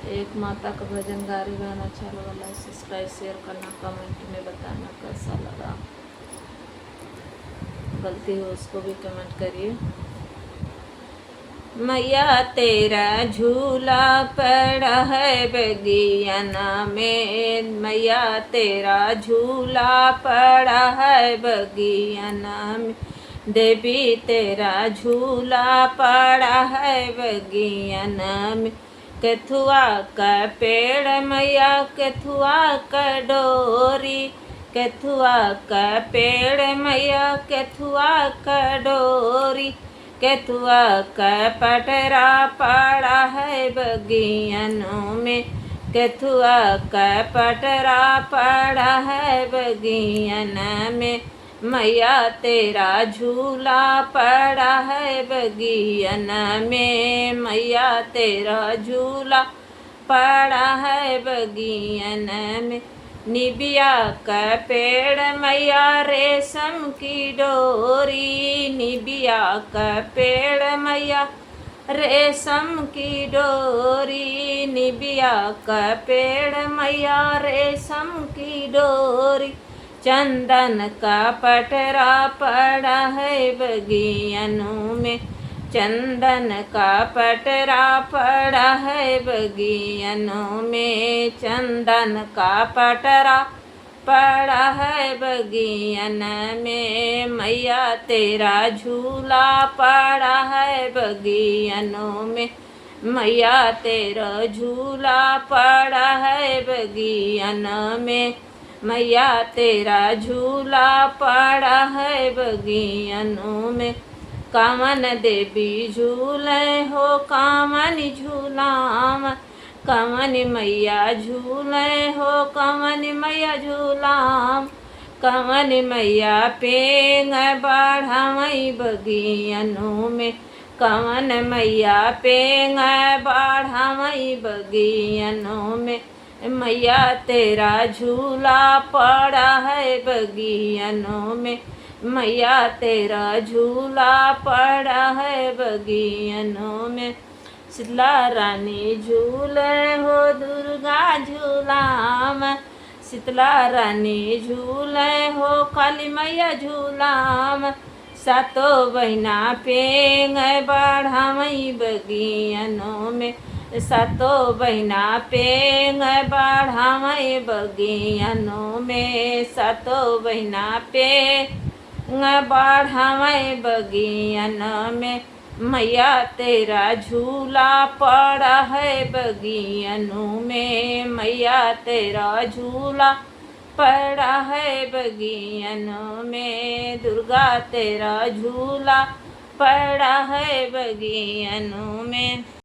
एक माता का भजन गा रही बहन, अच्छा लगा लाइक सब्सक्राइब शेयर करना, कमेंट में बताना कैसा लगा। गलती हो उसको भी कमेंट करिए। मैया तेरा झूला पड़ा है बगियाना में, मैया तेरा झूला पड़ा है बगियाना में, देवी तेरा झूला पड़ा है बगियाना में। केथुआ का पेड़ मैया केथुआ का डोरी, केथुआ का पेड़ मैया केथुआ का डोरी, केथुआ का पटरा पड़ा है बगियानों में, केथुआ का पटरा पड़ा है बगियान में। मैया तेरा झूला पड़ा है बगियान में, मैया तेरा झूला पड़ा है बगियान में। निबिया का पेड़ मैया रेशम की डोरी, निबिया का पेड़ मैया रेशम की डोरी, निबिया का पेड़ मैया रेशम की डोरी। चंदन का पटरा पड़ा है बगियानों में, चंदन का पटरा पड़ा है बगियानों में, चंदन का पटरा पड़ा है बगियान में। मैया तेरा झूला पड़ा है बगियानों में, मैया तेरा झूला पड़ा है बगियान में, मैया तेरा झूला पड़ा है बगियानों में। कामन देवी झूले हो कामन झूलाम, कामन मैया झूले हो कामन मैया झूलाम, कामन मैया पेंग बाढ़ावई बगियानों में, कामन मैया पेंग बाढ़ावई बगियानों में। मैया तेरा झूला पड़ा है बगियानों में, मैया तेरा झूला पड़ा है बगियानों में। शीतला रानी झूले हो दुर्गा झूलाम, शीतला रानी झूले हो काली मैया झूलाम। सातो बहिना पेंग बाढ़ावई बगियानों में, सातो बहिना पेंग बाढ़ावई बगियानों में, सातो बहिना पेंग बाढ़ावई बगियान में। मैया तेरा झूला पड़ा है बगियानों में, मैया तेरा झूला पड़ा है बगियानों में। दुर्गा तेरा झूला पड़ा है बगियानों में।